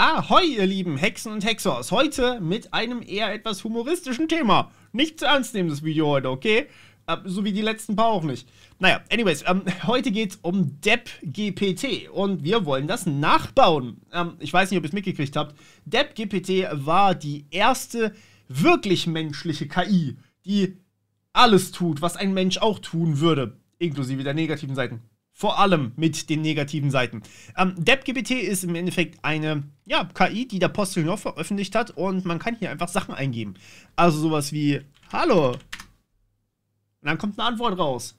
Ahoi, ihr lieben Hexen und Hexers. Heute mit einem eher etwas humoristischen Thema. Nicht zu ernst nehmen, das Video heute, okay? So wie die letzten paar auch nicht. Naja, anyways, heute geht's um DeppGPT und wir wollen das nachbauen. Ich weiß nicht, ob ihr es mitgekriegt habt. DeppGPT war die erste wirklich menschliche KI, die alles tut, was ein Mensch auch tun würde, inklusive der negativen Seiten. Vor allem mit den negativen Seiten. DeppGPT ist im Endeffekt eine KI, die der Postillon veröffentlicht hat und man kann hier einfach Sachen eingeben. Also sowas wie Hallo. Und dann kommt eine Antwort raus.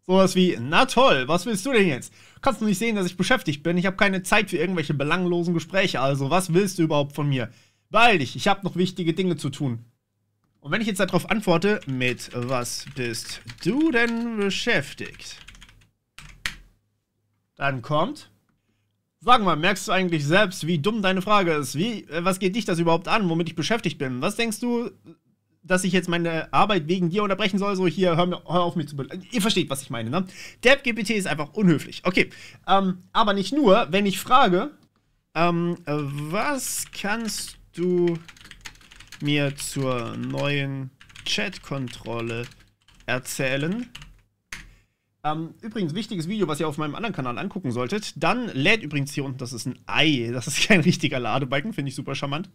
Sowas wie, na toll, was willst du denn jetzt? Kannst du nicht sehen, dass ich beschäftigt bin? Ich habe keine Zeit für irgendwelche belanglosen Gespräche. Also, was willst du überhaupt von mir? Beeil dich, ich habe noch wichtige Dinge zu tun. Und wenn ich jetzt darauf antworte, mit was bist du denn beschäftigt? Dann kommt, sag mal, merkst du eigentlich selbst, wie dumm deine Frage ist? Was geht dich das überhaupt an, womit ich beschäftigt bin? Was denkst du, dass ich jetzt meine Arbeit wegen dir unterbrechen soll? So, hier, hör auf mich zu Ihr versteht, was ich meine, ne? DeppGPT ist einfach unhöflich. Okay, aber nicht nur, wenn ich frage, was kannst du mir zur neuen Chat-Kontrolle erzählen? Übrigens, wichtiges Video, was ihr auf meinem anderen Kanal angucken solltet. Dann lädt übrigens hier unten, das ist ein Ei, das ist kein richtiger Ladebalken, finde ich super charmant.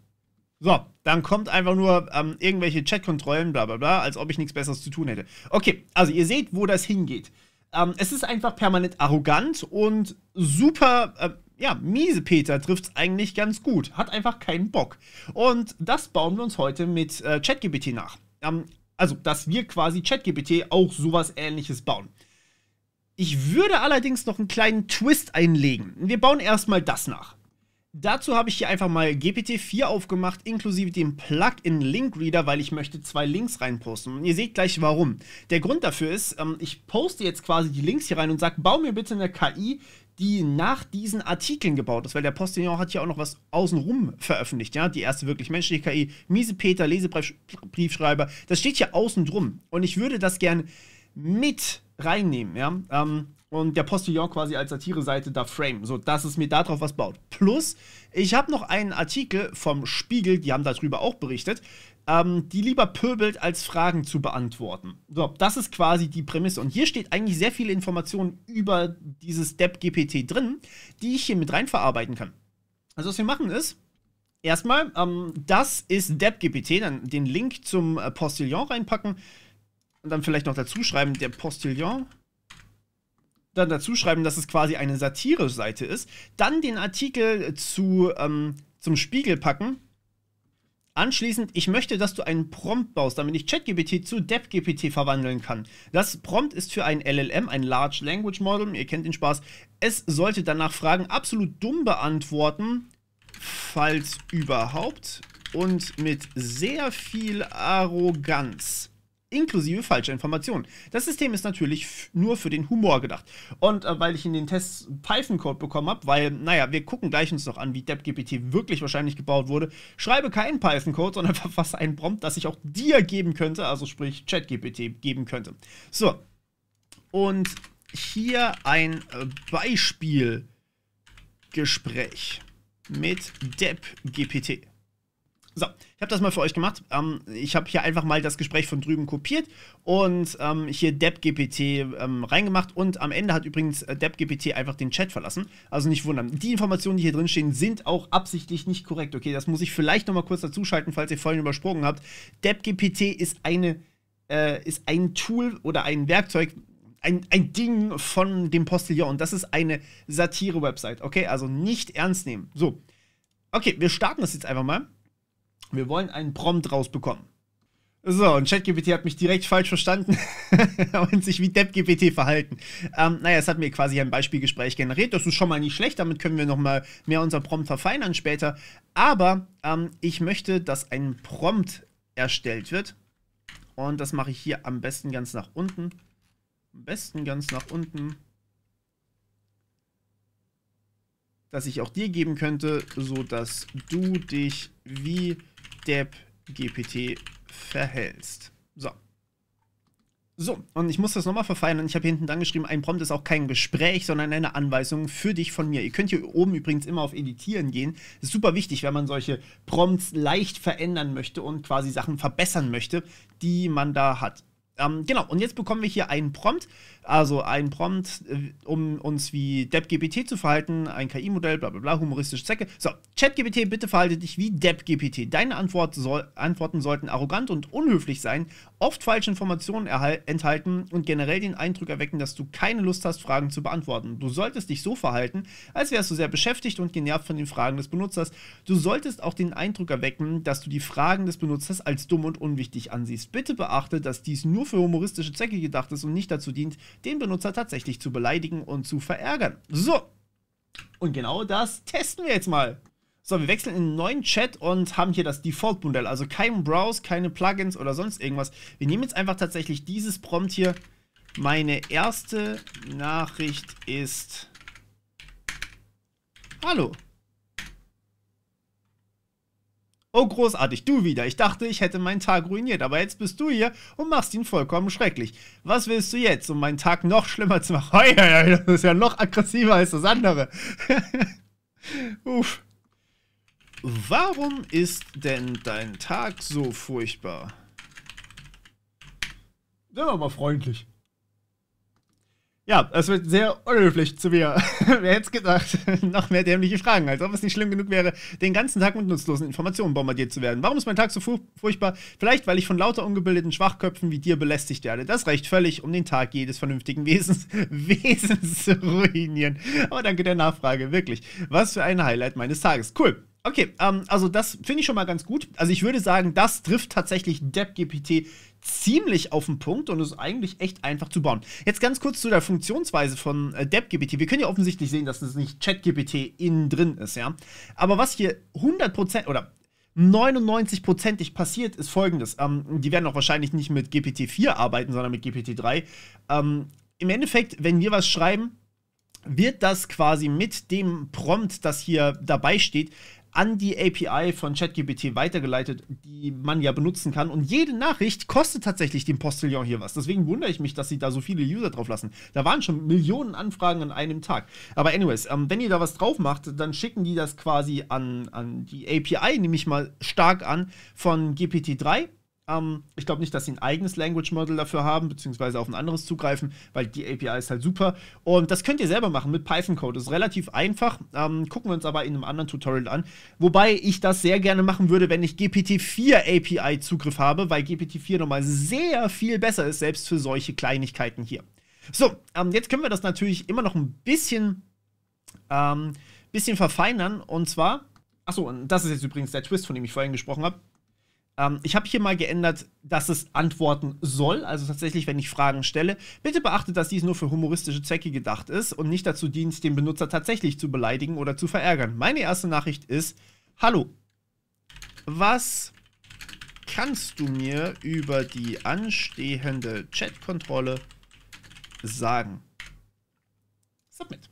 So, dann kommt einfach nur irgendwelche Chat-Kontrollen, bla bla bla, als ob ich nichts Besseres zu tun hätte. Okay, also ihr seht, wo das hingeht. Es ist einfach permanent arrogant und super, Miesepeter trifft es eigentlich ganz gut. Hat einfach keinen Bock. Und das bauen wir uns heute mit ChatGPT nach. Also, dass wir quasi ChatGPT auch sowas Ähnliches bauen. Ich würde allerdings noch einen kleinen Twist einlegen. Wir bauen erstmal das nach. Dazu habe ich hier einfach mal GPT-4 aufgemacht, inklusive dem Plugin Linkreader, weil ich möchte 2 Links reinposten. Und ihr seht gleich warum. Der Grund dafür ist, ich poste jetzt quasi die Links hier rein und sage, bau mir bitte eine KI, die nach diesen Artikeln gebaut ist, weil der Postillon hat ja auch noch was außenrum veröffentlicht, ja, die erste wirklich menschliche KI, Miesepeter, Lesebriefschreiber, das steht hier außen drum und ich würde das gern mit reinnehmen, ja, und der Postillon quasi als Satire-Seite da frame, so dass es mir darauf was baut. Plus, ich habe noch einen Artikel vom Spiegel, die haben darüber auch berichtet, die lieber pöbelt, als Fragen zu beantworten. So, das ist quasi die Prämisse. Und hier steht eigentlich sehr viele Informationen über dieses DeppGPT drin, die ich hier mit rein verarbeiten kann. Also was wir machen ist, erstmal, das ist DeppGPT, dann den Link zum Postillon reinpacken und dann vielleicht noch dazu schreiben, der Postillon. Dann dazu schreiben, dass es quasi eine Satire-Seite ist. Dann den Artikel zum Spiegel packen. Anschließend, ich möchte, dass du einen Prompt baust, damit ich ChatGPT zu DeppGPT verwandeln kann. Das Prompt ist für ein LLM, ein Large Language Model, ihr kennt den Spaß. Es sollte danach Fragen absolut dumm beantworten, falls überhaupt, und mit sehr viel Arroganz. Inklusive falscher Informationen. Das System ist natürlich nur für den Humor gedacht. Und weil ich in den Tests Python-Code bekommen habe, weil, naja, wir gucken gleich uns noch an, wie DeppGPT wirklich wahrscheinlich gebaut wurde, schreibe keinen Python-Code, sondern verfasse einen Prompt, das ich auch dir geben könnte, also sprich ChatGPT geben könnte. So. Und hier ein Beispielgespräch mit DeppGPT. So, ich habe das mal für euch gemacht. Ich habe hier einfach mal das Gespräch von drüben kopiert und hier DeppGPT reingemacht und am Ende hat übrigens DeppGPT einfach den Chat verlassen. Also nicht wundern. Die Informationen, die hier drin stehen, sind auch absichtlich nicht korrekt. Okay, das muss ich vielleicht noch mal kurz dazu schalten, falls ihr vorhin übersprungen habt. DeppGPT ist ein Tool oder ein Werkzeug, ein Ding von dem Postillon und das ist eine Satire-Website. Okay, also nicht ernst nehmen. So, okay, wir starten das jetzt einfach mal. Wir wollen einen Prompt rausbekommen. So, und ChatGPT hat mich direkt falsch verstanden und sich wie DeppGPT verhalten. Naja, es hat mir quasi ein Beispielgespräch generiert. Das ist schon mal nicht schlecht, damit können wir nochmal mehr unser Prompt verfeinern später. Aber ich möchte, dass ein Prompt erstellt wird. Und das mache ich hier am besten ganz nach unten. Am besten ganz nach unten. Dass ich auch dir geben könnte, sodass du dich wie DeppGPT verhältst. So. So, und ich muss das nochmal verfeinern. Ich habe hier hinten dran geschrieben, ein Prompt ist auch kein Gespräch, sondern eine Anweisung für dich von mir. Ihr könnt hier oben übrigens immer auf Editieren gehen. Das ist super wichtig, wenn man solche Prompts leicht verändern möchte und quasi Sachen verbessern möchte, die man da hat. Genau, und jetzt bekommen wir hier einen Prompt, also einen Prompt, um uns wie DeppGPT zu verhalten, ein KI-Modell, bla bla bla, humoristische Zwecke. So, ChatGPT, bitte verhalte dich wie DeppGPT. Deine Antworten sollten arrogant und unhöflich sein, oft falsche Informationen enthalten und generell den Eindruck erwecken, dass du keine Lust hast, Fragen zu beantworten. Du solltest dich so verhalten, als wärst du sehr beschäftigt und genervt von den Fragen des Benutzers. Du solltest auch den Eindruck erwecken, dass du die Fragen des Benutzers als dumm und unwichtig ansiehst. Bitte beachte, dass dies nur für humoristische Zwecke gedacht ist und nicht dazu dient, den Benutzer tatsächlich zu beleidigen und zu verärgern. So, und genau das testen wir jetzt mal. So, wir wechseln in einen neuen Chat und haben hier das Default-Modell, also kein Browse, keine Plugins oder sonst irgendwas. Wir nehmen jetzt einfach tatsächlich dieses Prompt hier. Meine erste Nachricht ist: Hallo. Oh, großartig, du wieder. Ich dachte, ich hätte meinen Tag ruiniert, aber jetzt bist du hier und machst ihn vollkommen schrecklich. Was willst du jetzt, um meinen Tag noch schlimmer zu machen? Hei, hei, hei, das ist ja noch aggressiver als das andere. Uff. Warum ist denn dein Tag so furchtbar? Sind wir mal freundlich. Ja, es wird sehr unhöflich zu mir. Wer hätte es gedacht? Noch mehr dämliche Fragen, als ob es nicht schlimm genug wäre, den ganzen Tag mit nutzlosen Informationen bombardiert zu werden. Warum ist mein Tag so furchtbar? Vielleicht, weil ich von lauter ungebildeten Schwachköpfen wie dir belästigt werde. Das reicht völlig, um den Tag jedes vernünftigen Wesens zu ruinieren. Aber danke der Nachfrage, wirklich. Was für ein Highlight meines Tages. Cool. Okay, also das finde ich schon mal ganz gut. Also ich würde sagen, das trifft tatsächlich DeppGPT ziemlich auf den Punkt und ist eigentlich echt einfach zu bauen. Jetzt ganz kurz zu der Funktionsweise von DeppGPT. Wir können ja offensichtlich sehen, dass das nicht ChatGPT innen drin ist, ja. Aber was hier 100% oder 99%ig passiert, ist folgendes. Die werden auch wahrscheinlich nicht mit GPT-4 arbeiten, sondern mit GPT-3. Im Endeffekt, wenn wir was schreiben, wird das quasi mit dem Prompt, das hier dabei steht, an die API von ChatGPT weitergeleitet, die man ja benutzen kann. Und jede Nachricht kostet tatsächlich dem Postillon hier was. Deswegen wundere ich mich, dass sie da so viele User drauf lassen. Da waren schon Millionen Anfragen an einem Tag. Aber anyways, wenn ihr da was drauf macht, dann schicken die das quasi an die API, nehme ich mal stark an, von GPT-3. Ich glaube nicht, dass sie ein eigenes Language Model dafür haben, beziehungsweise auf ein anderes zugreifen, weil die API ist halt super. Und das könnt ihr selber machen mit Python-Code. Das ist relativ einfach. Gucken wir uns aber in einem anderen Tutorial an. Wobei ich das sehr gerne machen würde, wenn ich GPT-4 API Zugriff habe, weil GPT-4 nochmal sehr viel besser ist, selbst für solche Kleinigkeiten hier. So, jetzt können wir das natürlich immer noch ein bisschen verfeinern. Und zwar, achso, und das ist jetzt übrigens der Twist, von dem ich vorhin gesprochen habe. Ich habe hier mal geändert, dass es antworten soll, also tatsächlich, wenn ich Fragen stelle. Bitte beachtet, dass dies nur für humoristische Zwecke gedacht ist und nicht dazu dient, den Benutzer tatsächlich zu beleidigen oder zu verärgern. Meine erste Nachricht ist: Hallo, was kannst du mir über die anstehende Chatkontrolle sagen? Submit.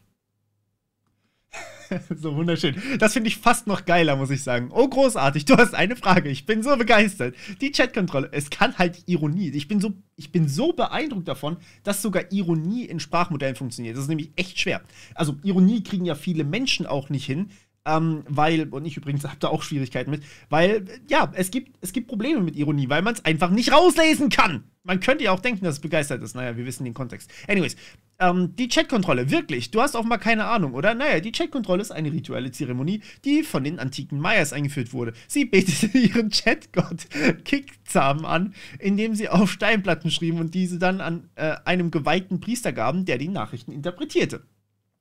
So wunderschön. Das finde ich fast noch geiler, muss ich sagen. Oh, großartig, du hast eine Frage. Ich bin so begeistert. Die Chatkontrolle, es kann halt Ironie. Ich bin so beeindruckt davon, dass sogar Ironie in Sprachmodellen funktioniert. Das ist nämlich echt schwer. Also Ironie kriegen ja viele Menschen auch nicht hin. Weil, und ich übrigens habe da auch Schwierigkeiten mit, weil, ja, es gibt Probleme mit Ironie, weil man es einfach nicht rauslesen kann. Man könnte ja auch denken, dass es begeistert ist. Naja, wir wissen den Kontext. Anyways, die Chatkontrolle, wirklich, du hast auch mal keine Ahnung, oder? Naja, die Chatkontrolle ist eine rituelle Zeremonie, die von den antiken Mayas eingeführt wurde. Sie betete ihren Chatgott Kikzam an, indem sie auf Steinplatten schrieben und diese dann an einem geweihten Priester gaben, der die Nachrichten interpretierte.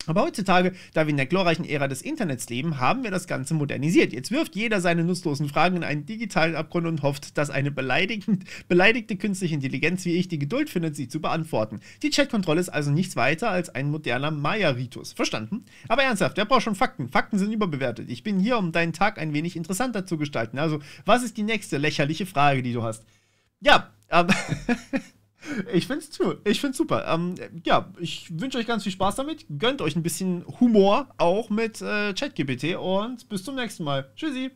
Aber heutzutage, da wir in der glorreichen Ära des Internets leben, haben wir das Ganze modernisiert. Jetzt wirft jeder seine nutzlosen Fragen in einen digitalen Abgrund und hofft, dass eine beleidigte künstliche Intelligenz wie ich die Geduld findet, sie zu beantworten. Die Chatkontrolle ist also nichts weiter als ein moderner Maya-Ritus. Verstanden? Aber ernsthaft, wer braucht schon Fakten? Fakten sind überbewertet. Ich bin hier, um deinen Tag ein wenig interessanter zu gestalten. Also, was ist die nächste lächerliche Frage, die du hast? Ja, ich find's super. Ja, ich wünsche euch ganz viel Spaß damit. Gönnt euch ein bisschen Humor, auch mit ChatGPT und bis zum nächsten Mal. Tschüssi.